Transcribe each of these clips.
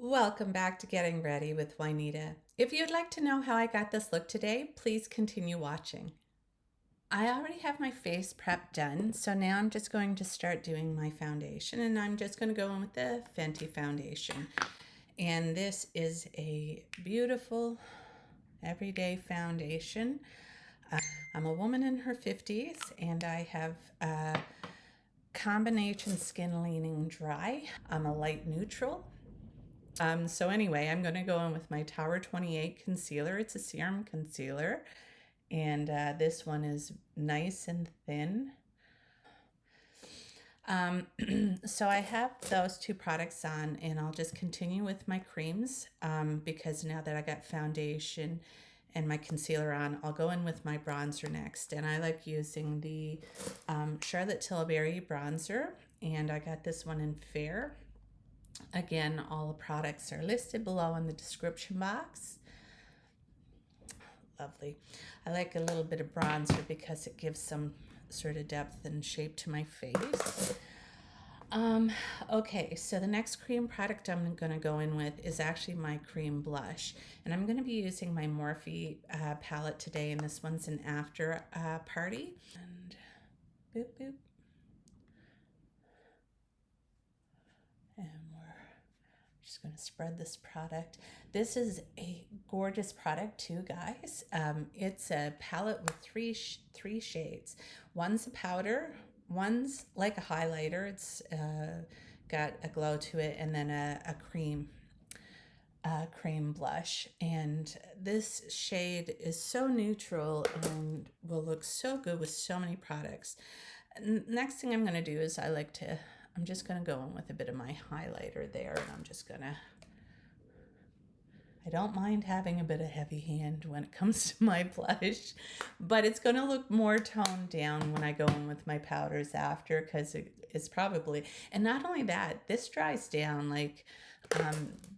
Welcome back to Getting Ready with Juanita. If you'd like to know how I got this look today, please continue watching. I already have my face prep done, so now I'm just going to start doing my foundation, and I'm just going to go in with the Fenty foundation. And this is a beautiful everyday foundation. I'm a woman in her 50s, and I have combination skin leaning dry. I'm a light neutral. So anyway, I'm going to go in with my Tower 28 concealer. It's a serum concealer, and this one is nice and thin. So I have those two products on, and I'll just continue with my creams because now that I got foundation and my concealer on, I'll go in with my bronzer next. And I like using the Charlotte Tilbury bronzer, and I got this one in Fair. Again, all the products are listed below in the description box. Lovely. I like a little bit of bronzer because it gives some sort of depth and shape to my face. Okay, so the next cream product I'm going to go in with is actually my cream blush. And I'm going to be using my Morphe palette today, and this one's an after party. And boop, boop. And just going to spread this product. This is a gorgeous product too, guys. It's a palette with three shades. One's a powder, one's like a highlighter. It's got a glow to it, and then a cream blush. And this shade is so neutral and will look so good with so many products. Next thing I'm going to do is I'm just going to go in with a bit of my highlighter there, and I'm just going to, I don't mind having a bit of heavy hand when it comes to my blush, but it's going to look more toned down when I go in with my powders after, because it's probably, and not only that, this dries down, like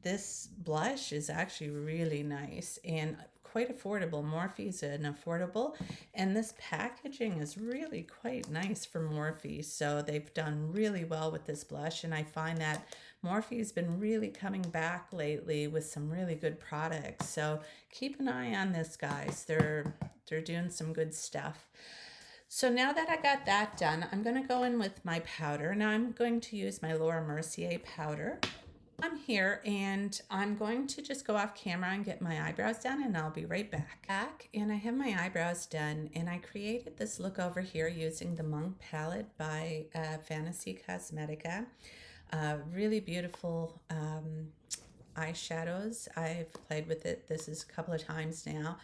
this blush is actually really nice and quite affordable. Morphe's an affordable, and this packaging is really quite nice for Morphe. So they've done really well with this blush, and I find that Morphe's been really coming back lately with some really good products. So keep an eye on this, guys. They're doing some good stuff. So now that I got that done, I'm going to go in with my powder. Now I'm going to use my Laura Mercier powder. I'm here, and I'm going to just go off camera and get my eyebrows done, and I'll be right back. And I have my eyebrows done, and I created this look over here using the Monk palette by Fantasy Cosmetica. Really beautiful eyeshadows. I've played with it. This is a couple of times now,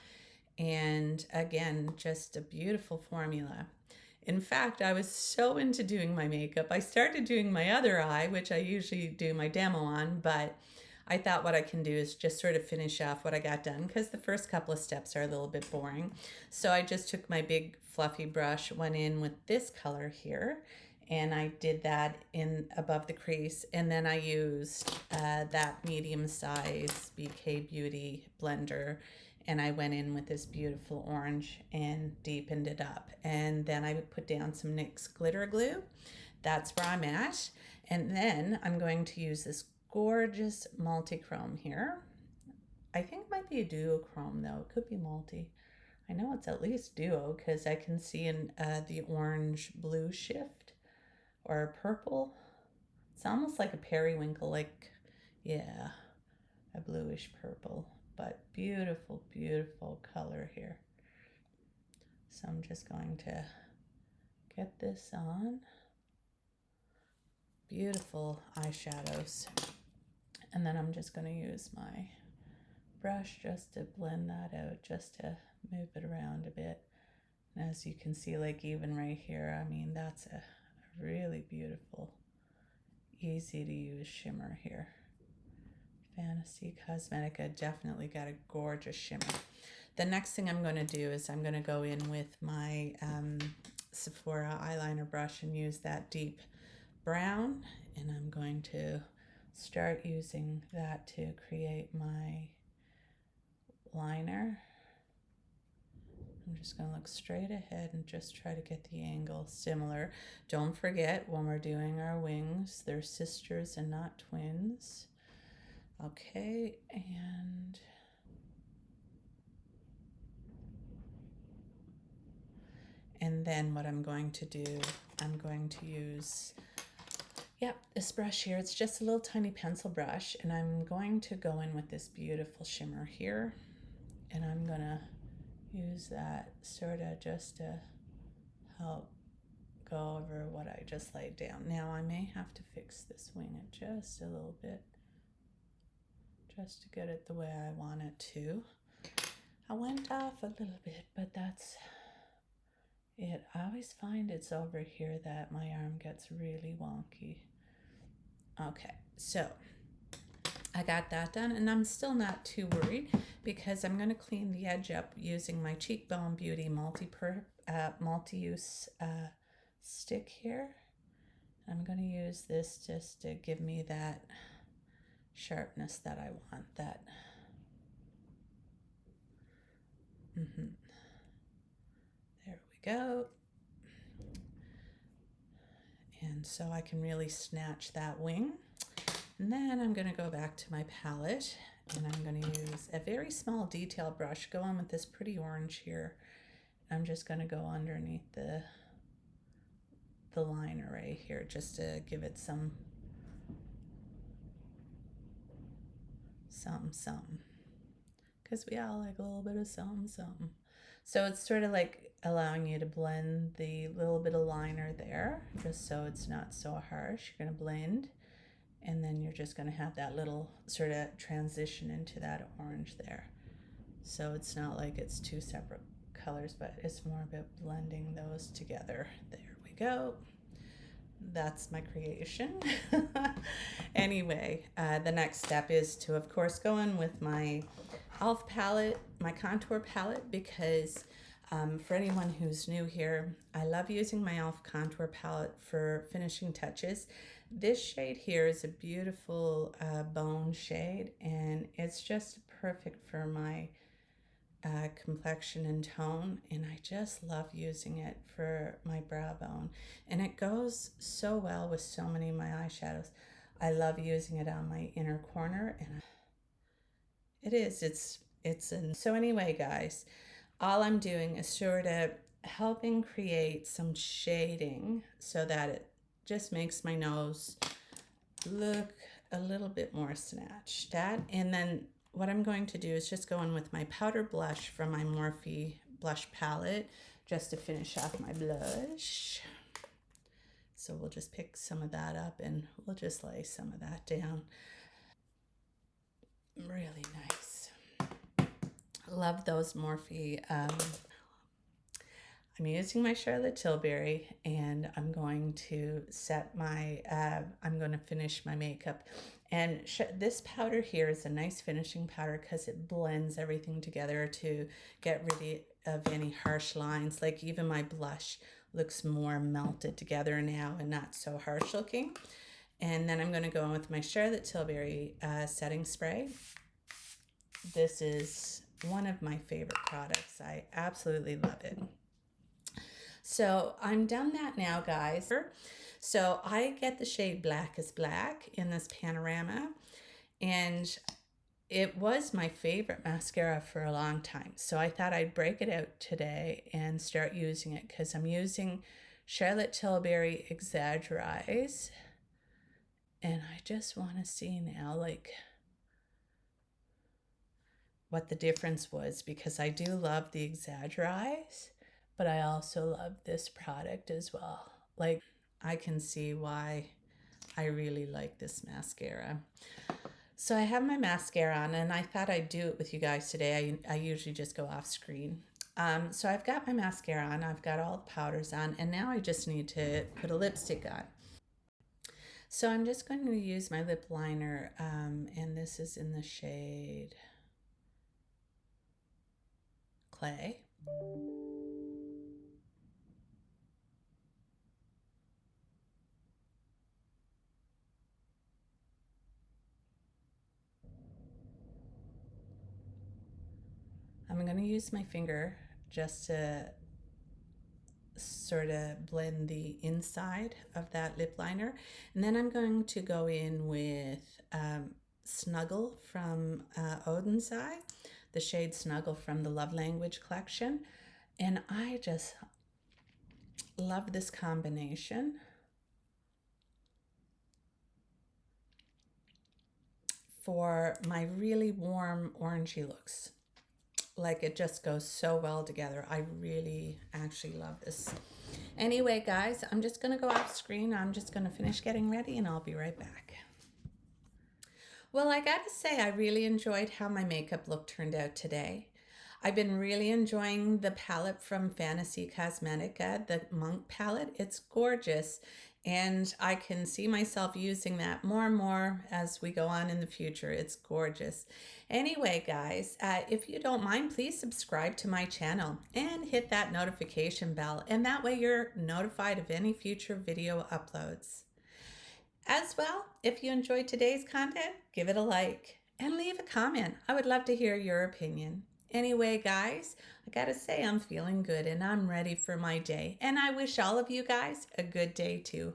and again, just a beautiful formula. In fact, I was so into doing my makeup. I started doing my other eye, which I usually do my demo on, but I thought what I can do is just sort of finish off what I got done, because the first couple of steps are a little bit boring. So I just took my big fluffy brush, went in with this color here, and I did that in above the crease, and then I used that medium size BK Beauty blender, and I went in with this beautiful orange and deepened it up. And then I would put down some NYX glitter glue. That's where I'm at. And then I'm going to use this gorgeous multi-chrome here. I think it might be a duochrome though. It could be multi. I know it's at least duo because I can see in the orange blue shift or purple. It's almost like a periwinkle, like, yeah, a bluish purple. But beautiful, beautiful color here. So I'm just going to get this on. Beautiful eyeshadows. And then I'm just going to use my brush just to blend that out, just to move it around a bit. And as you can see, like even right here, I mean, that's a really beautiful, easy to use shimmer here. Fantasy Cosmetica definitely got a gorgeous shimmer. The next thing I'm going to do is I'm going to go in with my Sephora eyeliner brush and use that deep brown, and I'm going to start using that to create my liner. I'm just going to look straight ahead and just try to get the angle similar. Don't forget, when we're doing our wings, they're sisters and not twins. Okay, and then what I'm going to do, I'm going to use, yep, this brush here. It's just a little tiny pencil brush, and I'm going to go in with this beautiful shimmer here, and I'm gonna use that sort of just to help go over what I just laid down. Now I may have to fix this wing just a little bit, just to get it the way I want it to. I went off a little bit, but that's it. I always find it's over here that my arm gets really wonky. Okay, so I got that done, and I'm still not too worried because I'm going to clean the edge up using my Cheekbone Beauty multi-use stick here. I'm going to use this just to give me that sharpness that I want. There we go. And so I can really snatch that wing. And then I'm going to go back to my palette, and I'm going to use a very small detail brush, go on with this pretty orange here. I'm just going to go underneath the line array here just to give it some something, because we all like a little bit of something. So it's sort of like allowing you to blend the little bit of liner there, just so it's not so harsh. You're going to blend, and then you're just going to have that little sort of transition into that orange there. So it's not like it's two separate colors, but it's more about blending those together. There we go. That's my creation. Anyway, the next step is to, of course, go in with my e.l.f. palette, my contour palette, because for anyone who's new here, I love using my e.l.f. contour palette for finishing touches. This shade here is a beautiful bone shade, and it's just perfect for my complexion and tone, and I just love using it for my brow bone, and it goes so well with so many of my eyeshadows. I love using it on my inner corner, and so anyway, guys, all I'm doing is sort of helping create some shading so that it just makes my nose look a little bit more snatched at. And then what I'm going to do is just go in with my powder blush from my Morphe blush palette just to finish off my blush. So we'll just pick some of that up and we'll just lay some of that down. Really nice. Love those Morphe. I'm using my Charlotte Tilbury, and I'm going to set my, I'm going to finish my makeup. And this powder here is a nice finishing powder because it blends everything together to get rid of any harsh lines. Like even my blush looks more melted together now and not so harsh looking. And then I'm going to go in with my Charlotte Tilbury setting spray. This is one of my favorite products. I absolutely love it. So I'm done that now, guys. So I get the shade Black is Black in this Panorama, and it was my favorite mascara for a long time. So I thought I'd break it out today and start using it because I'm using Charlotte Tilbury Exaggerize, and I just want to see now like what the difference was, because I do love the Exaggerize, but I also love this product as well. Like, I can see why I really like this mascara. So I have my mascara on, and I thought I'd do it with you guys today. I usually just go off screen. So I've got my mascara on, I've got all the powders on, and now I just need to put a lipstick on. So I'm just going to use my lip liner, and this is in the shade Clay. I'm going to use my finger just to sort of blend the inside of that lip liner. And then I'm going to go in with Snuggle from Odin's Eye, the shade Snuggle from the Love Language collection. And I just love this combination. For my really warm orangey looks. Like, it just goes so well together. I really actually love this. Anyway, guys, I'm just going to go off screen. I'm just going to finish getting ready and I'll be right back. Well, I gotta say, I really enjoyed how my makeup look turned out today. I've been really enjoying the palette from Fantasy Cosmetica, the Monk palette. It's gorgeous, and I can see myself using that more and more as we go on in the future. It's gorgeous. Anyway, guys, if you don't mind, please subscribe to my channel and hit that notification bell, and that way you're notified of any future video uploads. As well, if you enjoyed today's content, give it a like and leave a comment. I would love to hear your opinion. Anyway, guys, I gotta say I'm feeling good and I'm ready for my day. And I wish all of you guys a good day too.